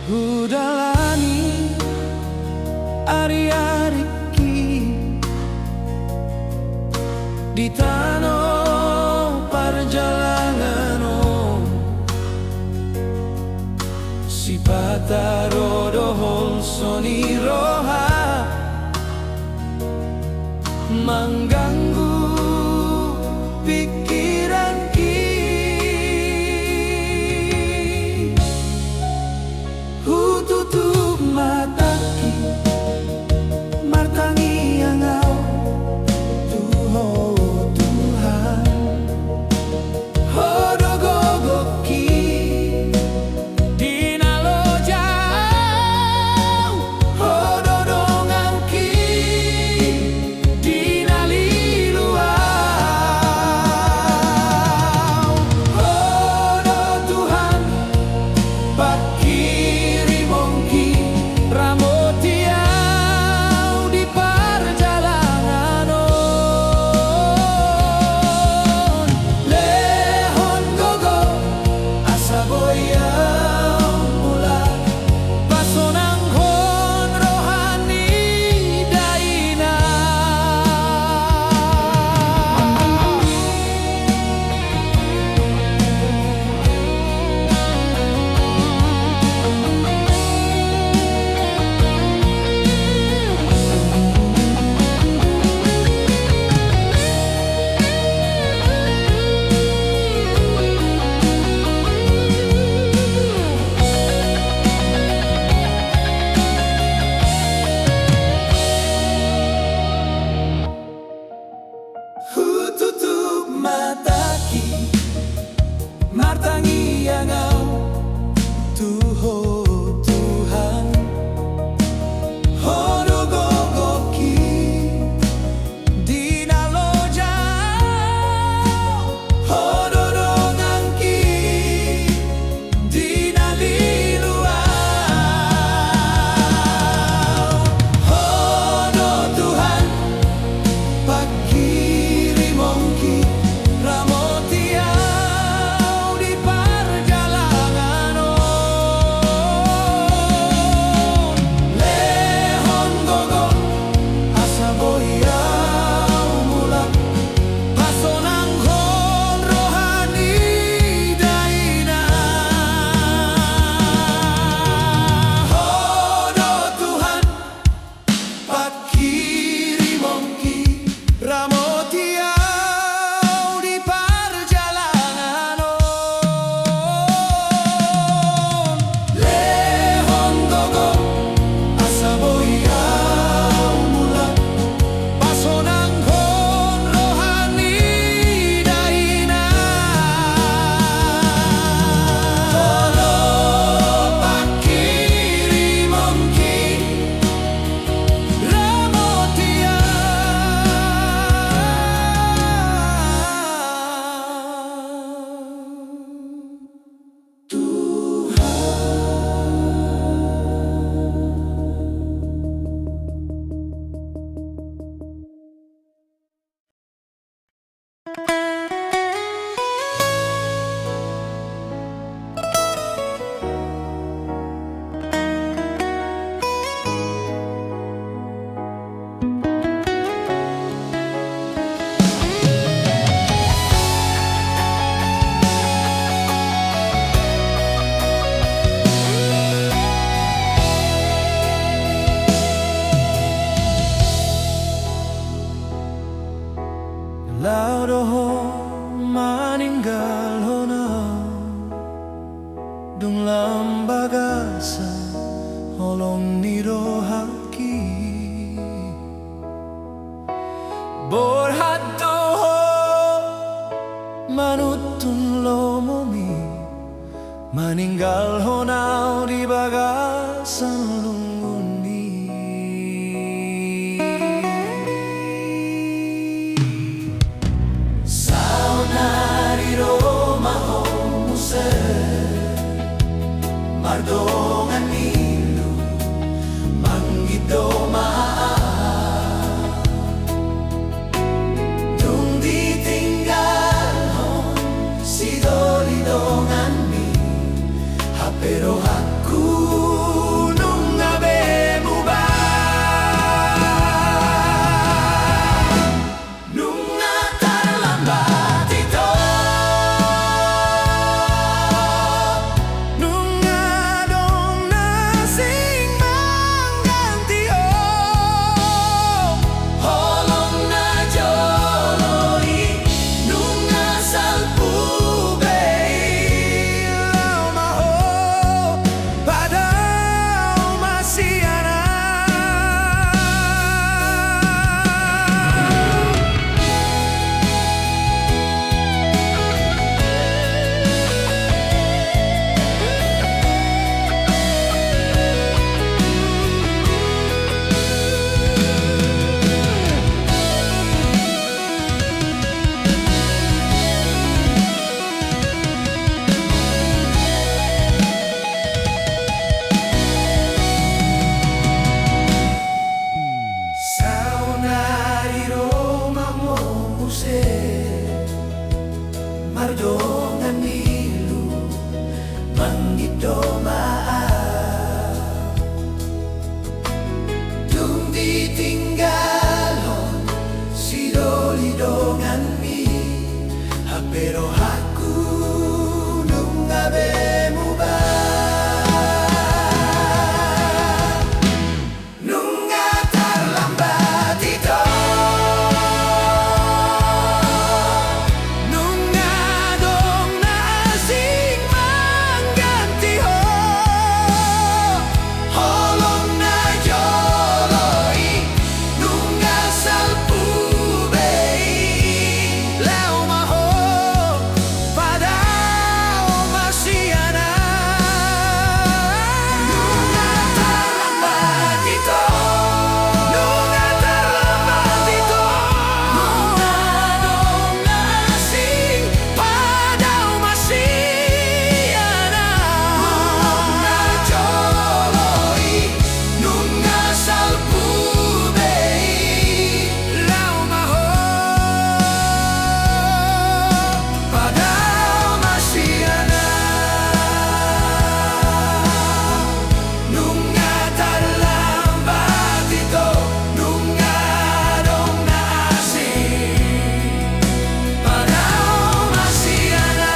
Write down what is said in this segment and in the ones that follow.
Udalani ari-ariki di tanah perjalanan si patarodohol soni roha mengganggu pikiran tutup mata ki martangi yang Tuhan hodogogoki dinalo jauh hododonganki dinali luau hodo Tuhan pakiri mongki ramotiau di perjalanan lehon gogo asa boyau mula pasonang hon rohani daina tutup mata ki martangi yang Tuhan hodogogoki dinalo jauh hododonganki dinali luau hodo Tuhan pakiri mongki ramotiau di perjalanan lehon gogo asa boyau mula pasonang hon rohani daina hodo Tuhan pakiri mongki ramotiau di perjalanan lehon gogo asa boyau mula pasonang hon rohani daina hodo pakiri mongki laudoho maninggal hona dung lambagasa holong nirohaki borhatoho manutun lomomi maninggal honau di bagasan lunguni saunari Roma homuse mardongan nilu mangido dung ditinggal hon si dolidongan mi pero aku domaan Dung ditinggalon si dolidongan mi pero aku nung abe mo ba nung terlambat ito nung adong naasing mengganti ho holong na joloi nung asal pubei lau maho padao masiana nung terlambat ito nung terlambat ito nung adong naasing padao masiana nung najoloi nung asal pubei lau maho padao masiana nung terlambat ito nung adong naasing padao masiana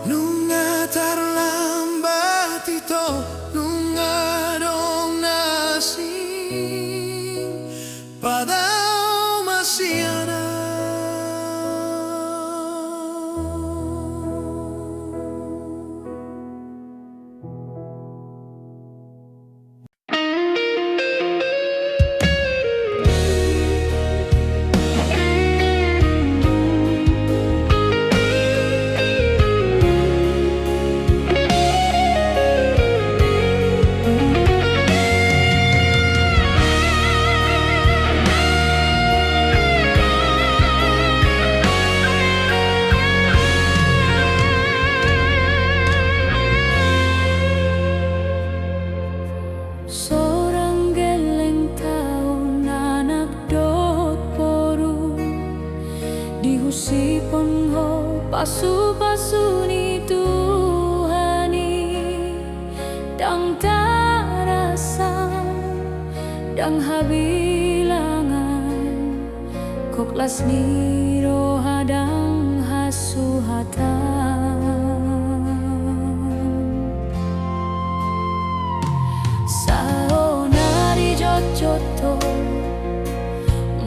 nung terlambat ito nung adong naasing padao masiana Seorang geleng taun anak dot poru dihusi pengho pasu-pasu ni Tuhani dang tarasang dang habilangan koklas ni rohadang hasuhatan Saonari jot-joto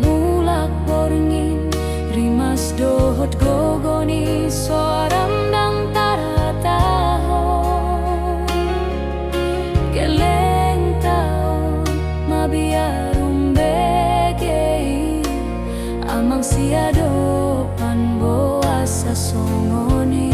mulak borngin rimas dohot gogoni soaram dang tarataho geleng taon mabiarum begei amang siado panboasa songoni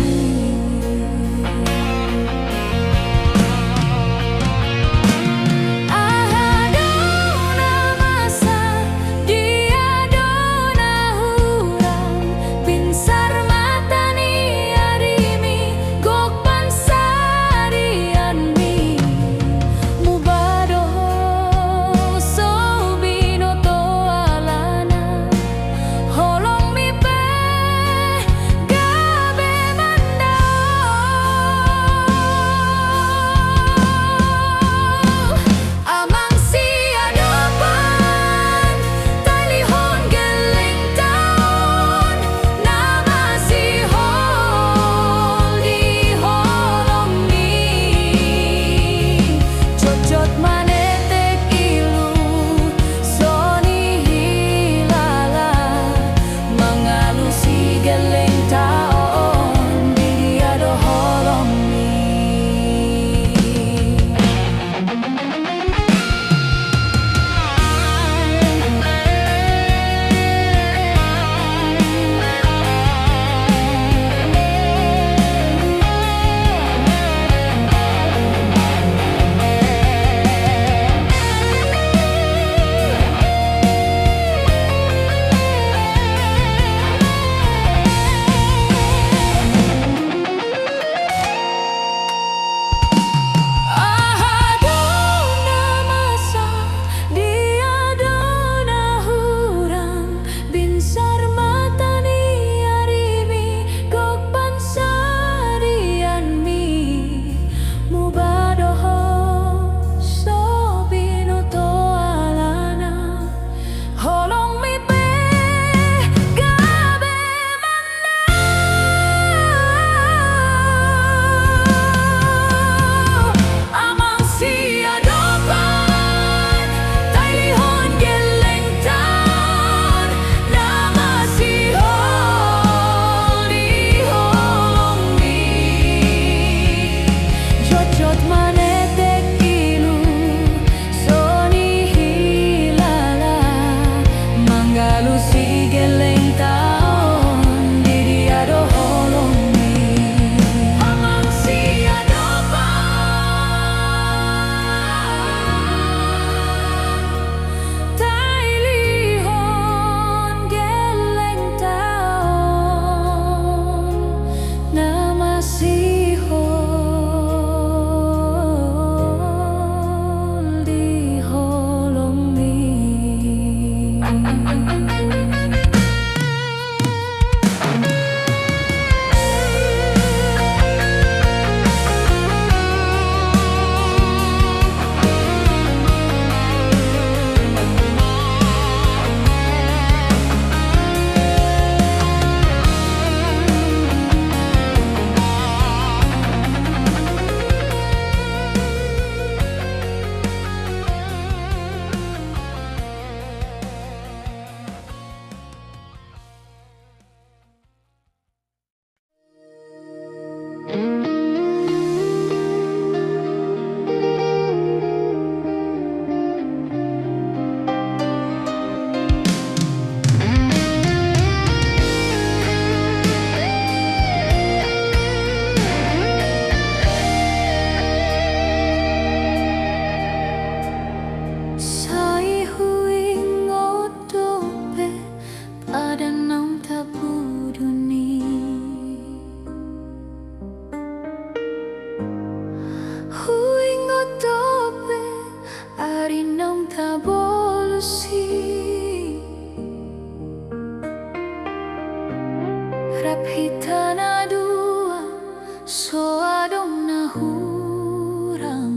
so adong nahurang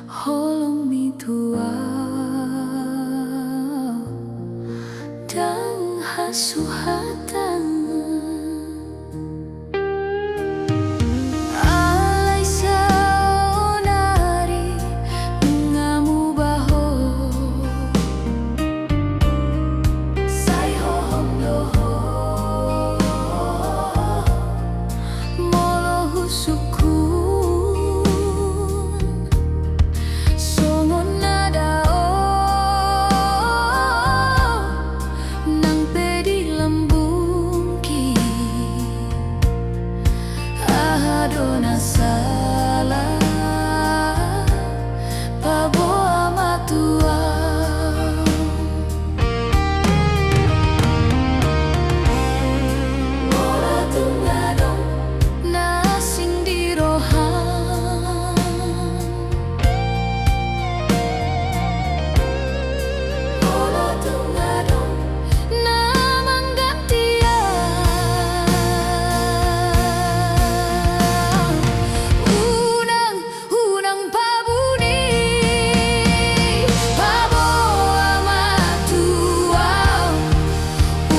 holong mitua dang hasuhatan alay sa onari ngamu baho say hohom doho molo husukun songon nadao nang pedi lambungki ahadona salah pabo amatua mola tungadong nasing dirohan mola tungadong namang gantian unang pabuni pabo amatua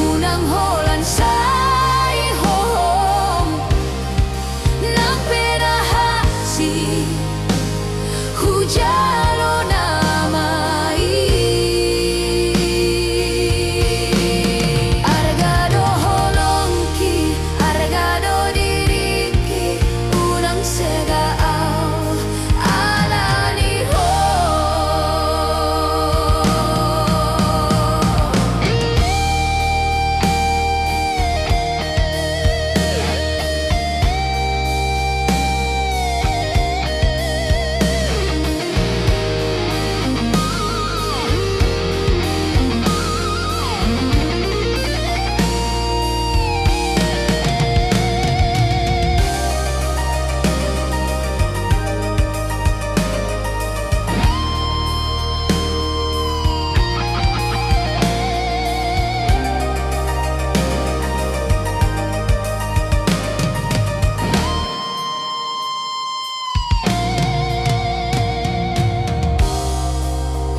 unang holan say hohom nang penahasi hujalo namai argado holongki argado diriki unang segaau alani ho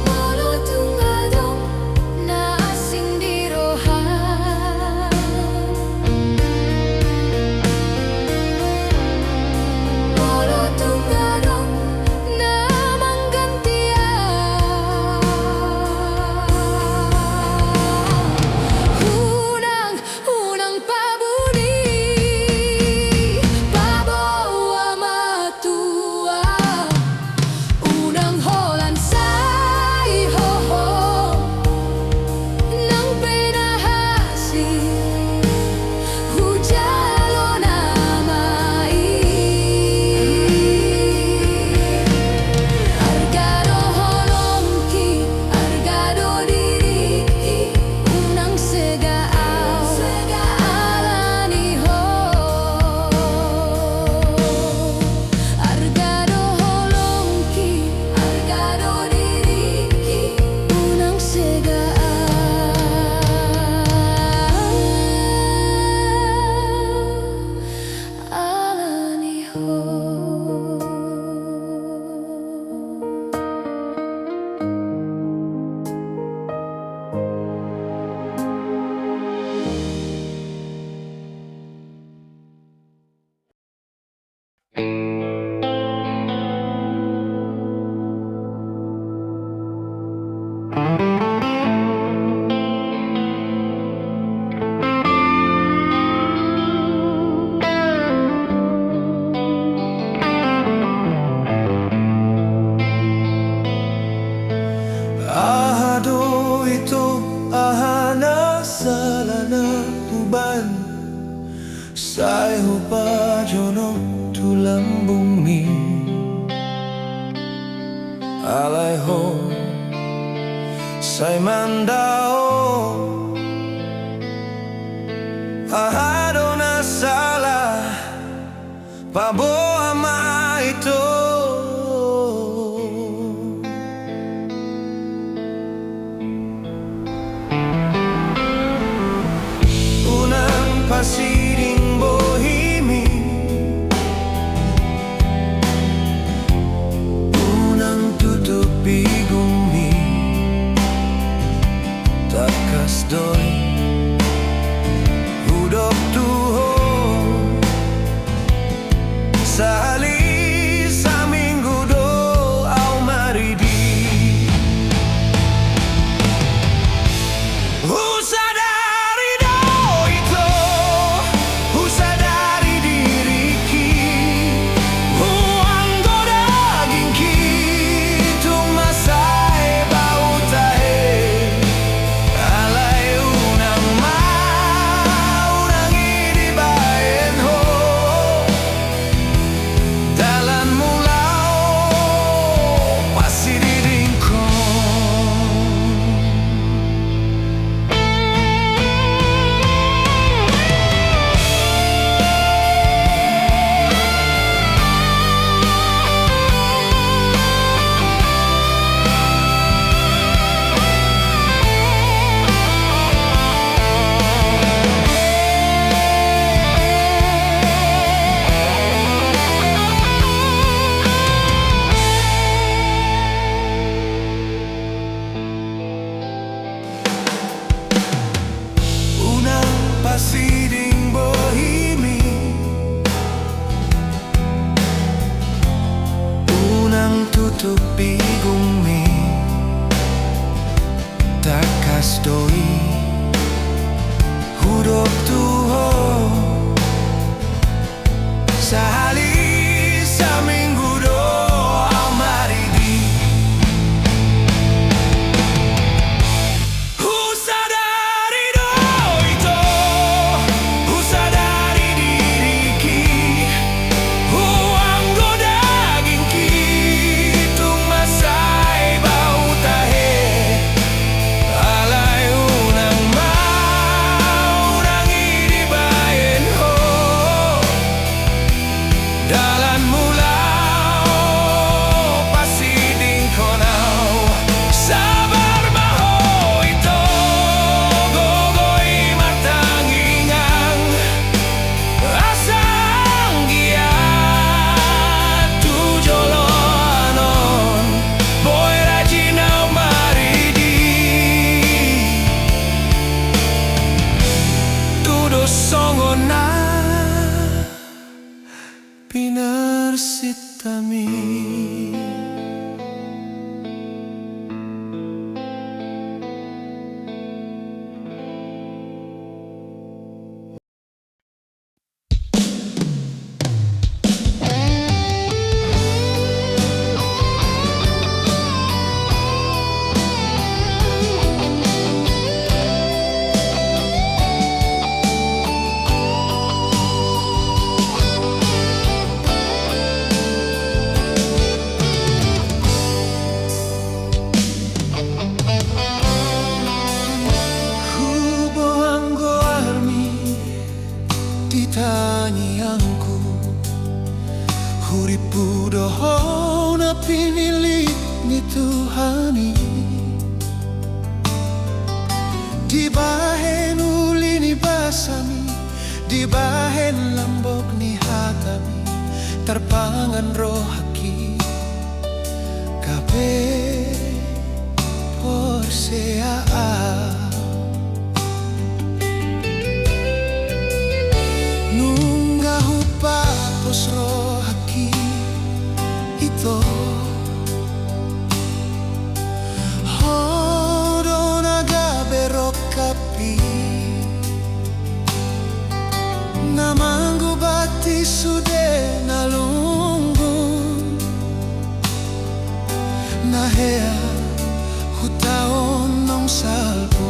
Molo tungadong nasing dirohan molo tungadong namang gantian unang pabudi pabo amatua unang holan say hohom nang penahasi hujalo namai argado holongki argado diriki unang segaau alani ho argado holongki argado diriki unang segaau alani ho Ahado ito ahana salana uban say hopa jono tulambung mi alay ho say mandao ahado na salah pabo ama ito unang pasiring bohimi sehari seminggu doa maridi. Usadari do itu, usadari diriki, uang go daging kitung masai bau tahe, alai unang mau nangi dibayen ho, dalan mulau pasiding konau, sabar maho ito gogoy matangingang, asang gia tujoloanon boy rajinau maridi, tudo songona pinarsitami. Huboanggo armi ditanyiangku, huripu doho na pinilit ni Tuhani, di bahen uli ni basami, di bahen lambok ni hatami, terpangan rohaki kape porseaa. Nunggahu papos rohaki ito, hodo nagaberok kapi, namanggu bati sude nalunggun, nahea hutaon nong salpo.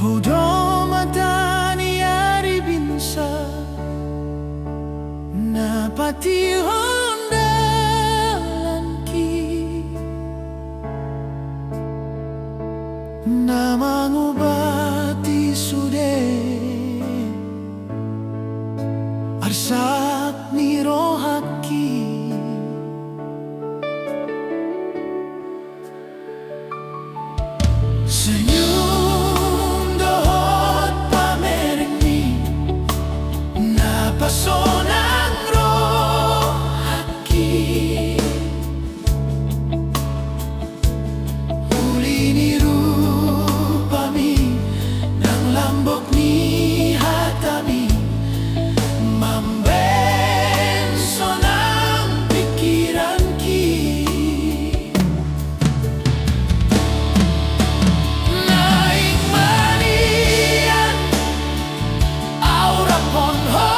Hudo matani ari binsa na patihon dalan ki na mangubati sude arsak ni rohaki senyum dohot pamerni na pasonang rohaki uli ni rupami ng lambok ni hatami mambenso ng pikiran ki naing manian aura ponho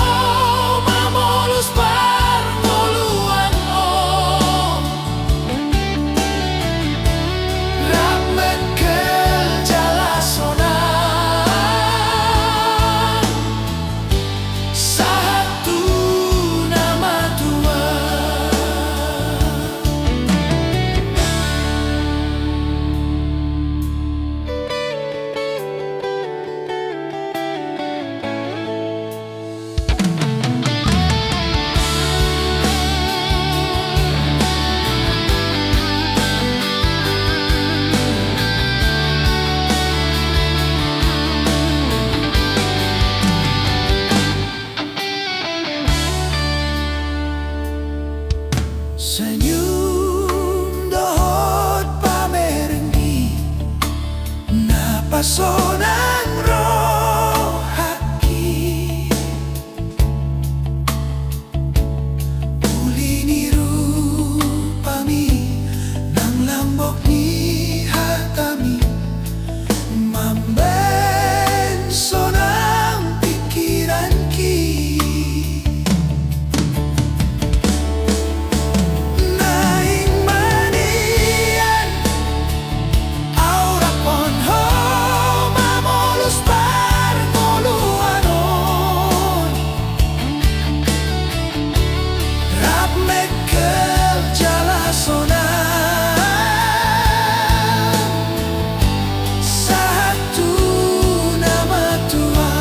mamolos parmoluan o ramen ke jalasonan satu nama Tuhan. Senyum dohot pamerni na pasonang rohaki uli ni rupami ng lambok ni hatami mambenso ng pikiran ki naing manian aura ponho mamolos parmoluanon rap mekel jalasonan satu nama Tuhan.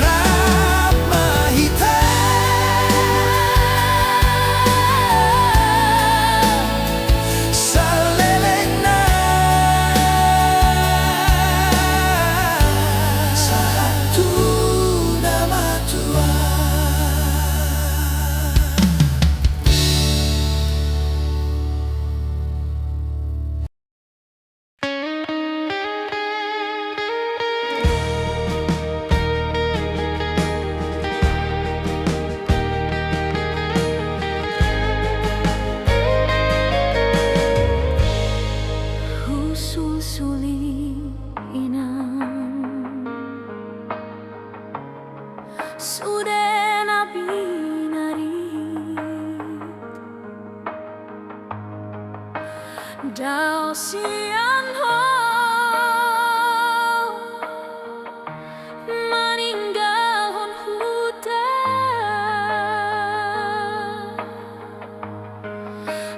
Rap mahita saleleng na satu nama Tuhan. Husul suling inang sudah nabi narit dao sian ho maninggal hon hutan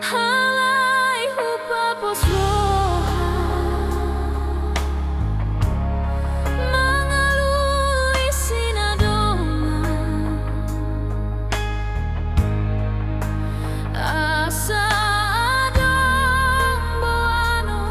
halai hupapos mangaluli sinadongan asa adong boano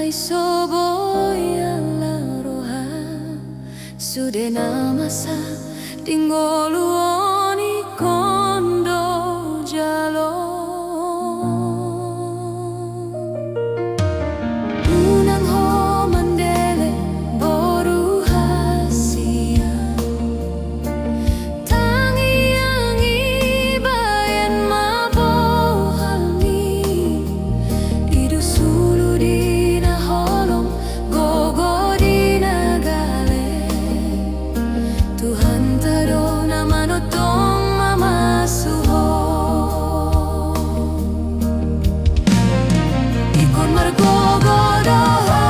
Ai soboya la roha Sudena masa Dingoluoni kondo jalo Unang ho mandele boru hasia Tangi yang ibayan mabohalmi Idu sulu di naholong gogo di nagale Tuhan tado na manotong mamasuho Ikon margogo doho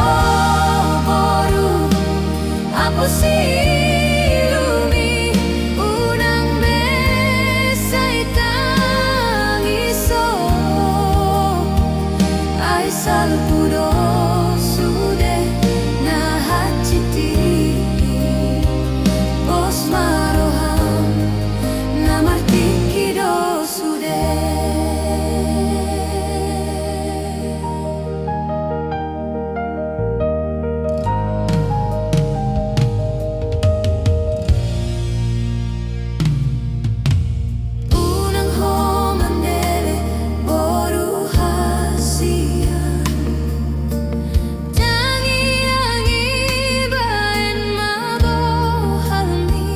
boru Apo silumi unang besay tangiso Ay salpudo sude na hachiti Bos maroham na martikido sude Unang ho mandele boru hasia Tangi yang ibayan mabohalmi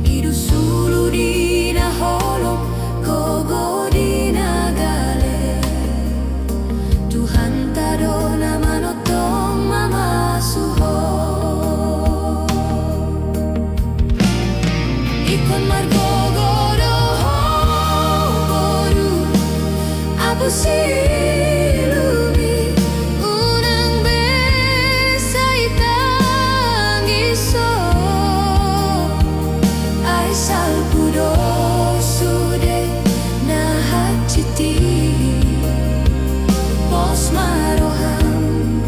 Idu sulu di naholong gogo di nagale Tuhan tado na manotong mamasuho Ikon margogo doho boru Apo silumi unang besay tangiso Ay salpudo sude na hachiti Bos maroham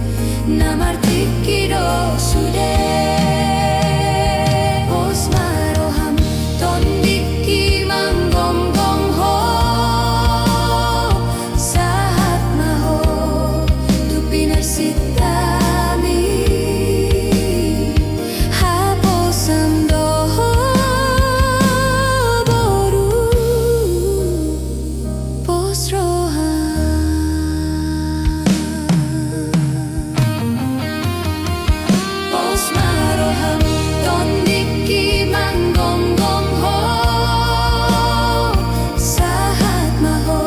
na martikido sude Bos maroham tondiki manggonggong ho Sahat maho tu pinarsitami Haposam doho boru Bos rohan Bos maroham tondiki manggonggong ho Sahat maho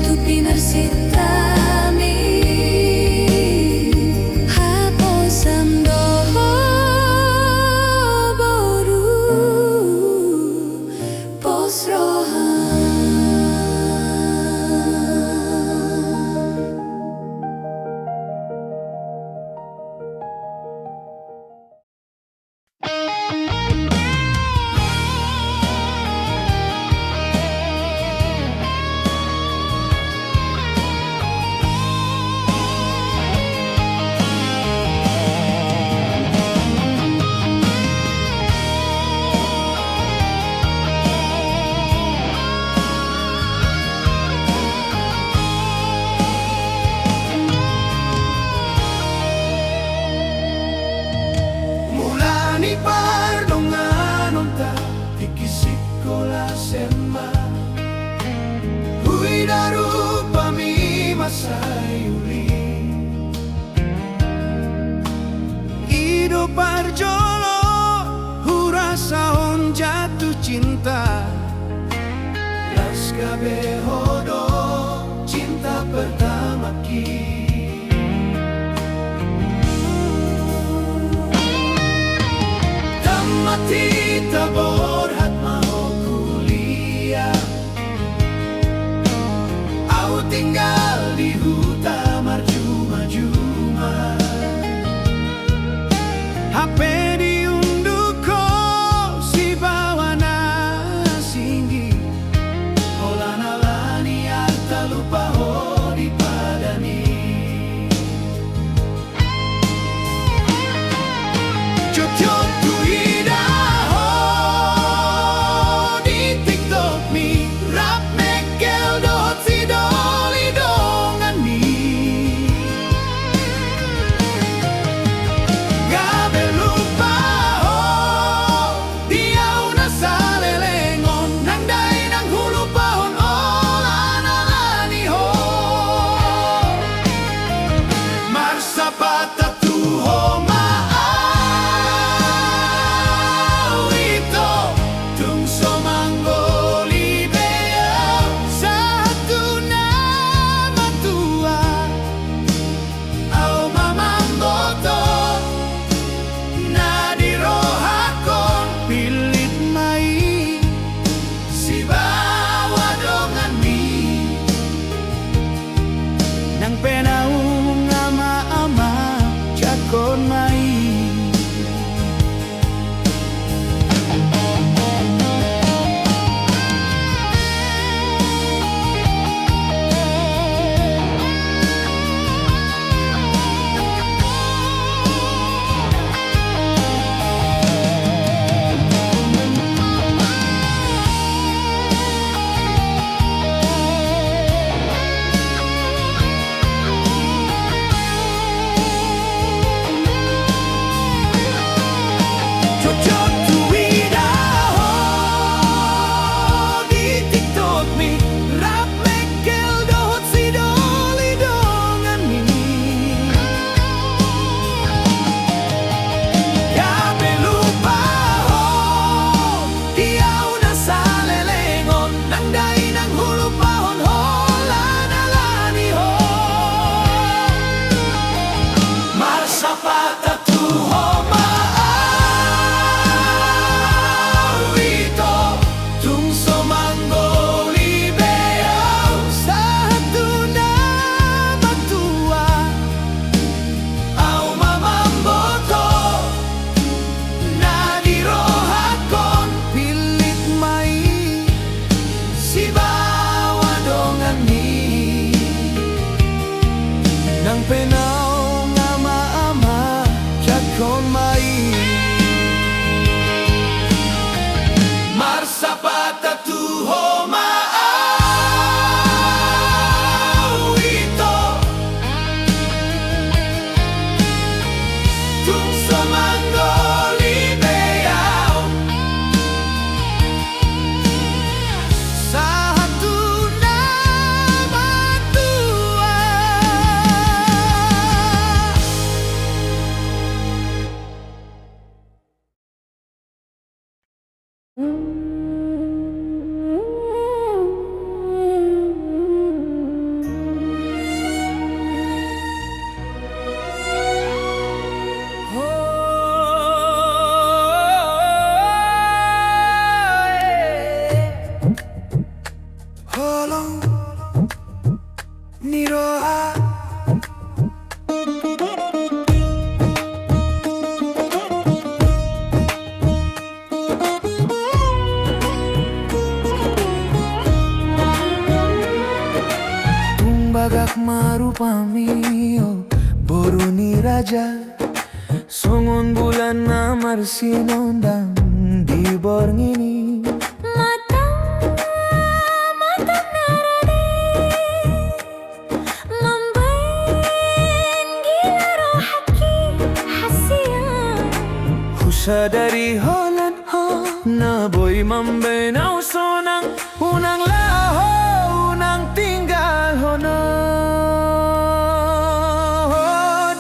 tu pinarsitami Haposam doho boru Bos rohan Mula ni pardongan onta Tikisikola sema Hui daru pami masayuli Ido parjolo Hurasa on jatuh cinta Las kabehodo Cinta pertama ki Mati tabor hat mau kuliah Aku tinggal di hutan marjuma-juma HP diunduh ko si bawa nasinggi Olana lani arta lupa ho di padani Jok-jok di TikTok mi rap mekel dot si doli doli niroha. Tumbagak marupami boruni raja, songon bulan namar sinondang di borngini. Matang narade Lambain gila rohaki hasian Husadari holan ho na boy mambe na usonang unang laho unang tinggal hono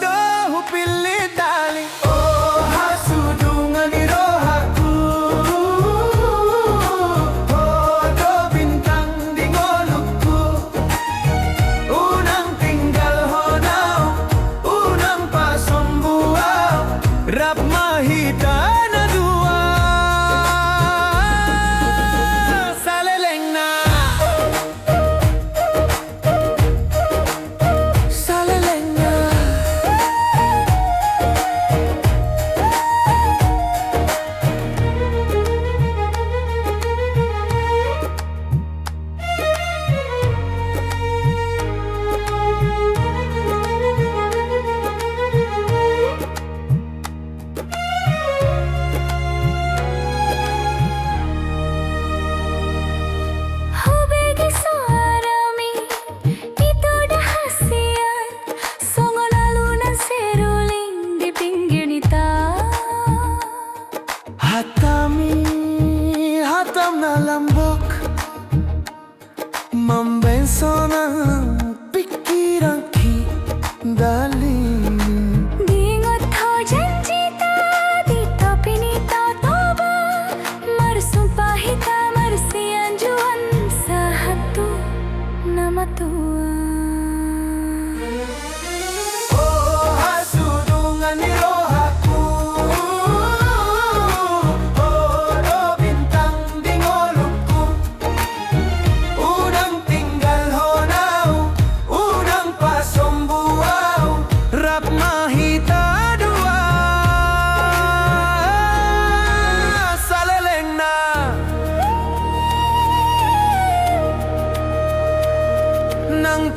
do hupilit daling oh hasudungan irohaku oh do bintang di ngolokku unang tinggal hono unang pasombuaw rap mahita na dua saleleng na saleleng na Hubegi suarami itu dah hasian songon alunan seruling di pinggir nita hatam na lambok mambenso na pikiran ki daling Dingot ho janji tadi tapi nita toba Marsumpah hita marsian juan sahatu nama tua oh hasudungan irohaku oh do bintang di ngolokku unang tinggal honaw unang pasombuaw rap mahita dua saleleng na nang